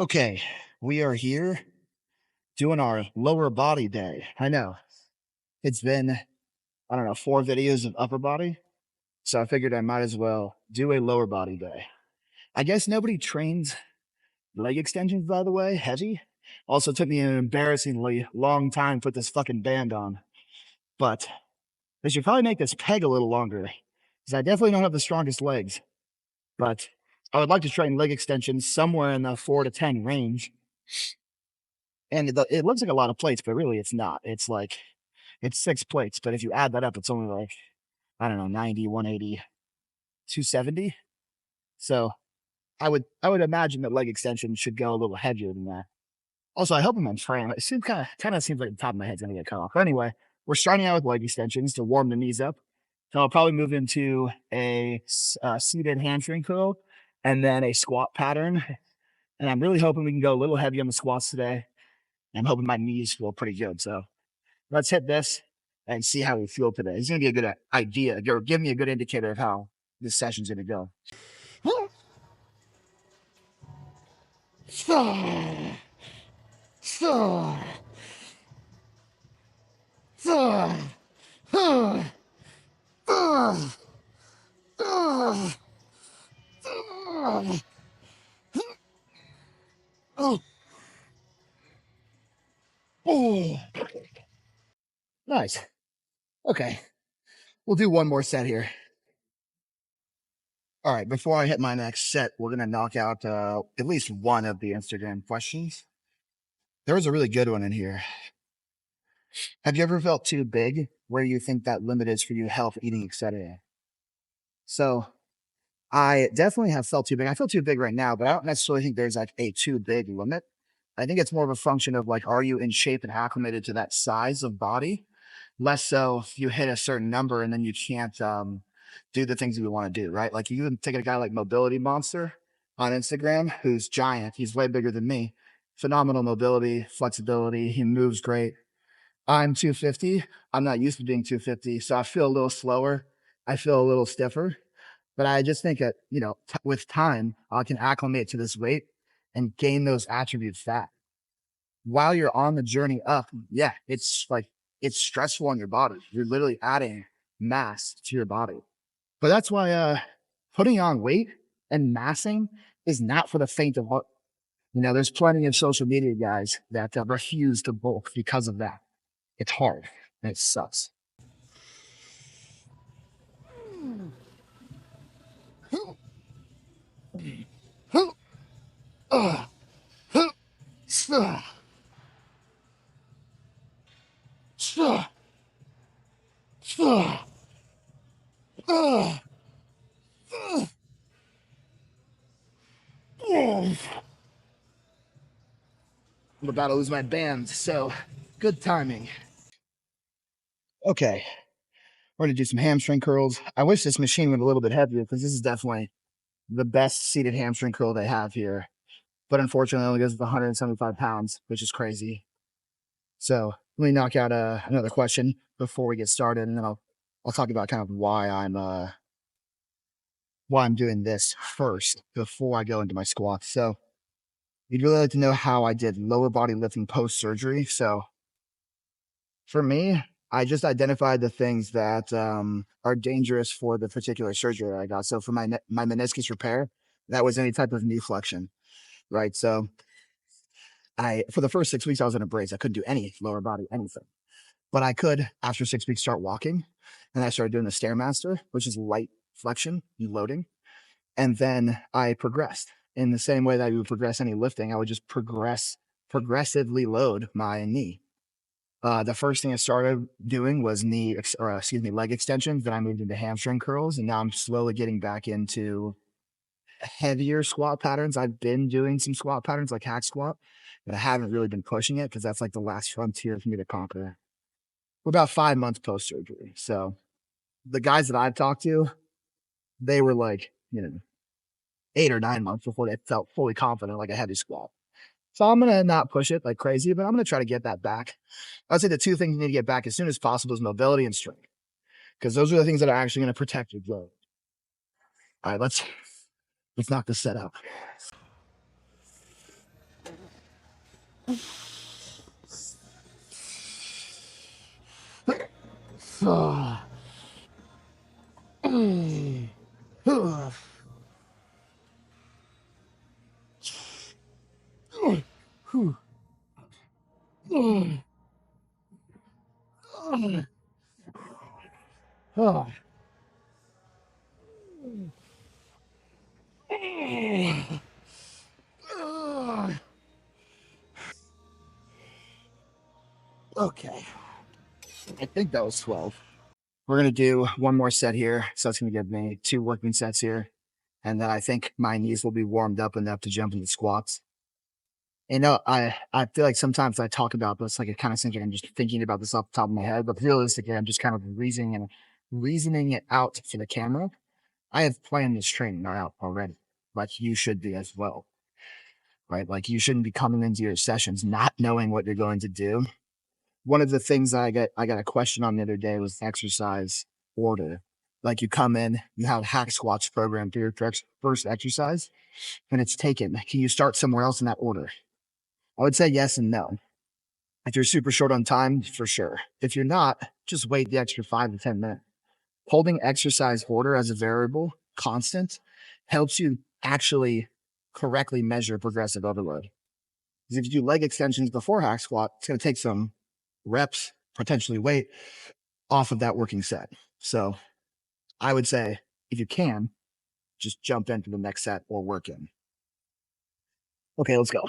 Okay, we are here doing our lower body day. I know it's been, I don't know, 4 videos of upper body. So I figured I might as well do a lower body day. I guess nobody trains leg extensions, by the way, heavy. Also took me an embarrassingly long time to put this fucking band on. But they should probably make this peg a little longer because I definitely don't have the strongest legs. But I would like to train leg extensions somewhere in the 4 to 10 range. And it looks like a lot of plates, but really it's not. It's 6 plates, but if you add that up, it's only like, I don't know, 90, 180, 270. So I would imagine that leg extension should go a little heavier than that. Also, I hope I'm on frame. It seems kind of seems like the top of my head's gonna get cut off. But anyway, we're starting out with leg extensions to warm the knees up. So I'll probably move into a seated hamstring curl and then a squat pattern. And I'm really hoping we can go a little heavy on the squats today. I'm hoping my knees feel pretty good. So let's hit this and see how we feel today. It's going to be a good idea, or give me a good indicator of how this session's going to go. Oh, nice. Okay, we'll do one more set here. All right, before I hit my next set, we're going to knock out at least one of the Instagram questions. There was a really good one in here. Have you ever felt too big? Where you think that limit is for you, health, eating, etc.? So I definitely have felt too big. I feel too big right now, but I don't necessarily think there's like a too big limit. I think it's more of a function of like, are you in shape and acclimated to that size of body? Less so if you hit a certain number and then you can't do the things you want to do, right? Like you can take a guy like Mobility Monster on Instagram, who's giant. He's way bigger than me. Phenomenal mobility, flexibility. He moves great. I'm 250. I'm not used to being 250, so I feel a little slower. I feel a little stiffer. But I just think that, with time, I can acclimate to this weight and gain those attributes back. While you're on the journey up, yeah, it's stressful on your body. You're literally adding mass to your body. But that's why putting on weight and massing is not for the faint of heart. There's plenty of social media guys that refuse to bulk because of that. It's hard and it sucks. I'm about to lose my band, so good timing. Okay, we're gonna do some hamstring curls. I wish this machine went a little bit heavier because this is definitely the best seated hamstring curl they have here. But unfortunately, it only goes with 175 pounds, which is crazy. So let me knock out another question before we get started, and then I'll talk about kind of why I'm doing this first before I go into my squats. So you'd really like to know how I did lower body lifting post surgery. So for me, I just identified the things that are dangerous for the particular surgery I got. So for my meniscus repair, that was any type of knee flexion, right? So for the first 6 weeks, I was in a brace. I couldn't do any lower body, anything. But I could, after 6 weeks, start walking. And I started doing the Stairmaster, which is light flexion, loading. And then I progressed in the same way that I would progress any lifting. I would just progressively load my knee. The first thing I started doing was leg extensions. Then I moved into hamstring curls, and now I'm slowly getting back into heavier squat patterns. I've been doing some squat patterns like hack squat, but I haven't really been pushing it because that's like the last frontier for me to conquer. We're about 5 months post surgery. So the guys that I've talked to, they were like, 8 or 9 months before they felt fully confident like a heavy squat. So I'm going to not push it like crazy, but I'm going to try to get that back. I'd say the two things you need to get back as soon as possible is mobility and strength, because those are the things that are actually going to protect your growth. All right, let's knock this set out. Okay, I think that was 12. We're going to do one more set here. So that's going to give me 2 working sets here. And then I think my knees will be warmed up enough to jump into squats. You know, I feel like sometimes I talk about this, like it kind of seems like I'm just thinking about this off the top of my head, but realistically, I'm just kind of reasoning it out for the camera. I have planned this training out already, like you should be as well, right? Like you shouldn't be coming into your sessions not knowing what you're going to do. One of the things I got a question on the other day was exercise order. Like you come in, you have hack squats programmed for your first exercise, and it's taken. Can you start somewhere else in that order? I would say yes and no. If you're super short on time, for sure. If you're not, just wait the extra 5 to 10 minutes. Holding exercise order as a variable, constant, helps you actually correctly measure progressive overload. Because if you do leg extensions before hack squat, it's going to take some reps, potentially weight, off of that working set. So I would say if you can, just jump into the next set or work in. Okay, let's go.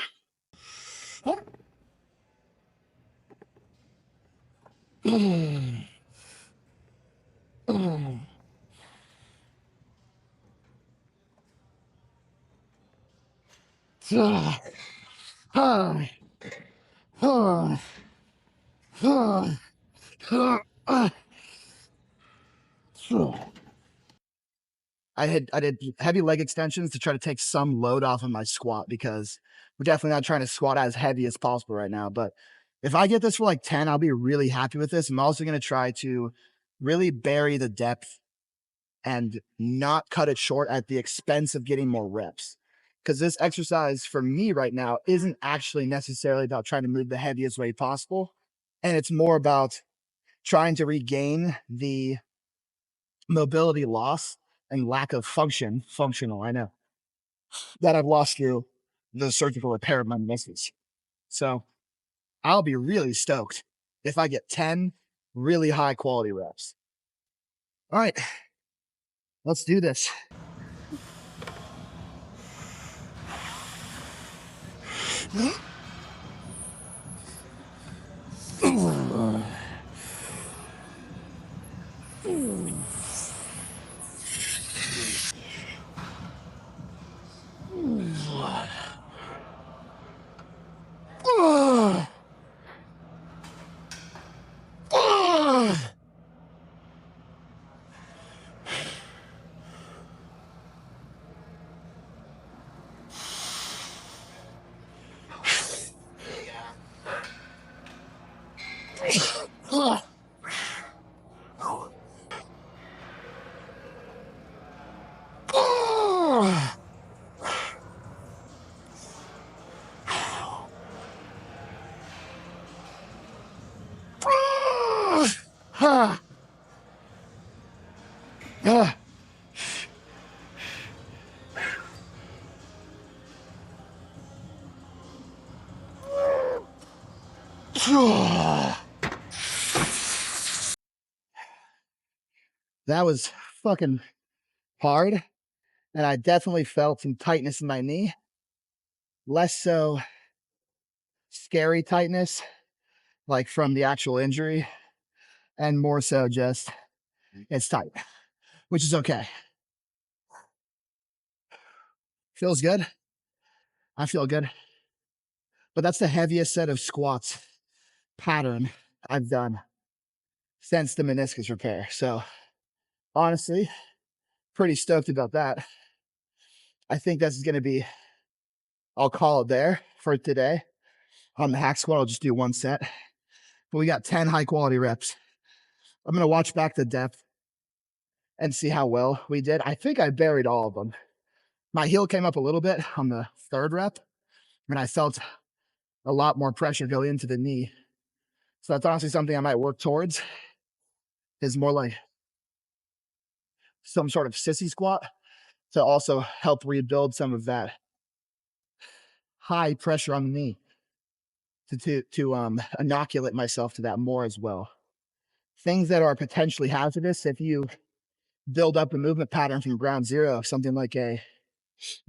I did heavy leg extensions to try to take some load off of my squat because we're definitely not trying to squat as heavy as possible right now. But if I get this for like 10, I'll be really happy with this. I'm also going to try to really bury the depth and not cut it short at the expense of getting more reps. Because this exercise for me right now isn't actually necessarily about trying to move the heaviest weight possible. And it's more about trying to regain the mobility loss and lack of functional, I know, that I've lost through the surgical repair of my muscles. So I'll be really stoked if I get 10 really high quality reps. All right, let's do this. That was fucking hard. And I definitely felt some tightness in my knee. Less so scary tightness, like from the actual injury, and more so just it's tight, which is okay. Feels good. I feel good. But that's the heaviest set of squats pattern I've done since the meniscus repair. So honestly, pretty stoked about that. I think this is going to be, I'll call it there for today. On the hack squat, I'll just do one set. But we got 10 high quality reps. I'm going to watch back the depth and see how well we did. I think I buried all of them. My heel came up a little bit on the third rep, and I felt a lot more pressure go into the knee. So that's honestly something I might work towards, is more like some sort of sissy squat to also help rebuild some of that high pressure on the knee, to inoculate myself to that more as well. Things that are potentially hazardous, if you build up a movement pattern from ground zero, something like a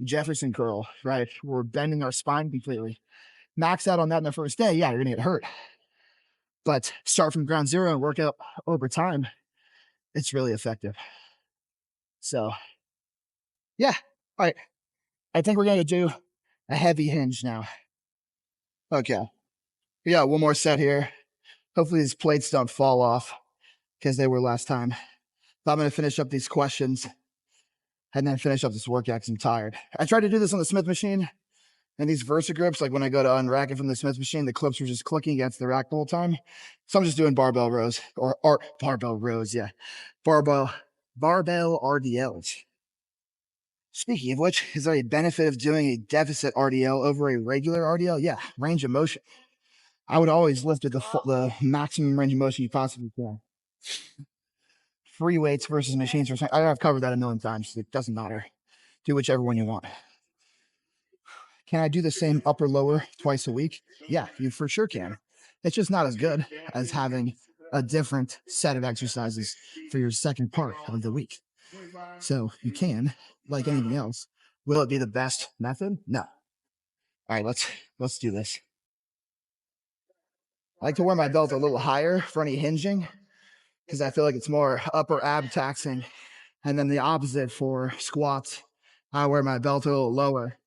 Jefferson curl, right? We're bending our spine completely. Max out on that in the first day, yeah, you're gonna get hurt. But start from ground zero and work out over time. It's really effective. So, yeah. All right. I think we're gonna do a heavy hinge now. Okay. We got one more set here. Hopefully these plates don't fall off because they were last time. But I'm gonna finish up these questions and then finish up this workout because I'm tired. I tried to do this on the Smith machine, and these Versa grips, like when I go to unrack it from the Smith machine, the clips are just clicking against the rack the whole time. So I'm just doing barbell rows or barbell rows, yeah. Barbell RDLs. Speaking of which, is there a benefit of doing a deficit RDL over a regular RDL? Yeah, range of motion. I would always lift at the maximum range of motion you possibly can. Free weights versus machines. I've covered that a million times. It doesn't matter. Do whichever one you want. Can I do the same upper lower twice a week? Yeah, you for sure can. It's just not as good as having a different set of exercises for your second part of the week. So you can, like anything else. Will it be the best method? No. All right, let's do this. I like to wear my belt a little higher for any hinging because I feel like it's more upper ab taxing. And then the opposite for squats, I wear my belt a little lower.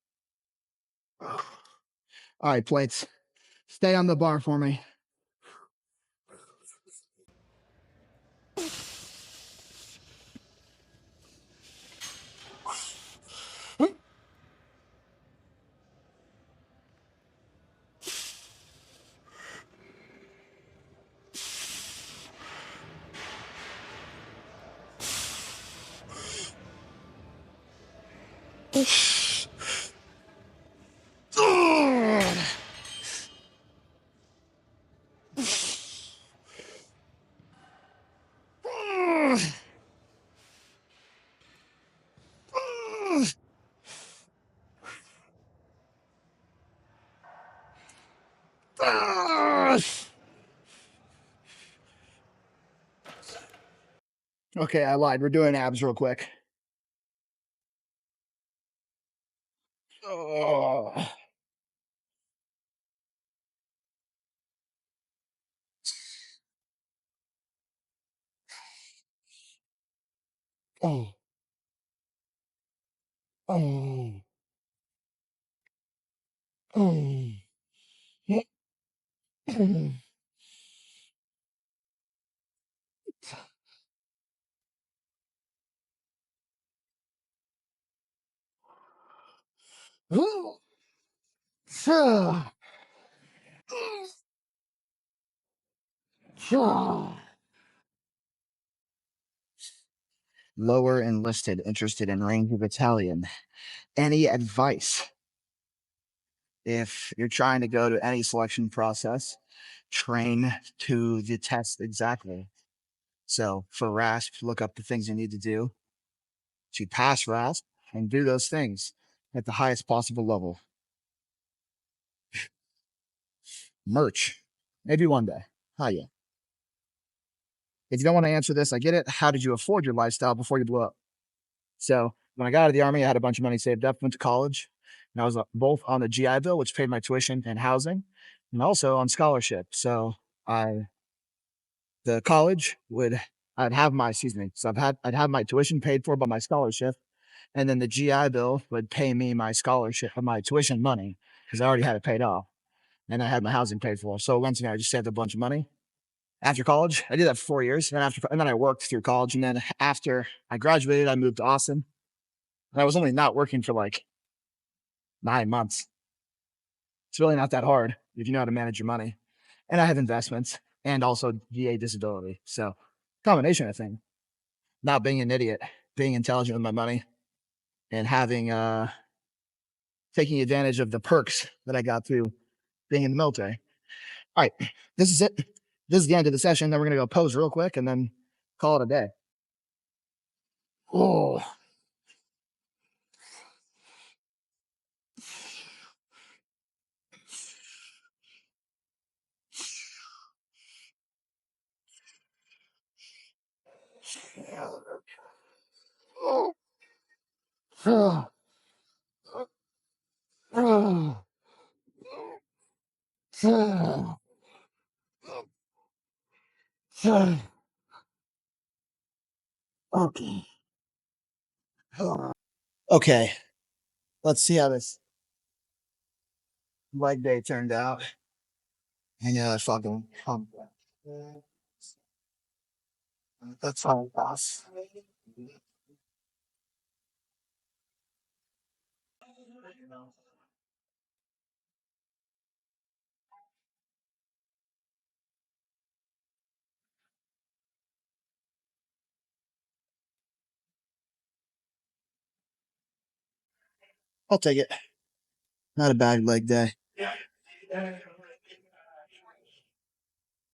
All right, plates. Stay on the bar for me. Okay, I lied. We're doing abs real quick. Oh. Oh. Oh. Oh. Lower enlisted, interested in Ranger Battalion. Any advice if you're trying to go to any selection process? Train to the test exactly. So for RASP, look up the things you need to do to pass RASP and do those things at the highest possible level. Merch, maybe one day. How yeah. If you don't want to answer this, I get it. How did you afford your lifestyle before you blew up? So when I got out of the Army, I had a bunch of money saved up, went to college, and I was both on the GI Bill, which paid my tuition and housing, and also on scholarship. So the college would, I'd have my, excuse me, so I'd have my tuition paid for by my scholarship, and then the GI Bill would pay me my scholarship, my tuition money, because I already had it paid off, and I had my housing paid for. So once again, I just saved a bunch of money. After college, I did that for 4 years, and then I worked through college, and then after I graduated, I moved to Austin. And I was only not working for like 9 months. It's really not that hard if you know how to manage your money. And I have investments and also VA disability. So combination of things. Not being an idiot, being intelligent with my money, and having taking advantage of the perks that I got through being in the military. All right, this is it. This is the end of the session. Then we're gonna go pose real quick and then call it a day. Oh, okay. Okay, let's see how this leg day turned out. I know I fucking pumped. That's fine, boss. I'll take it. Not a bad leg day.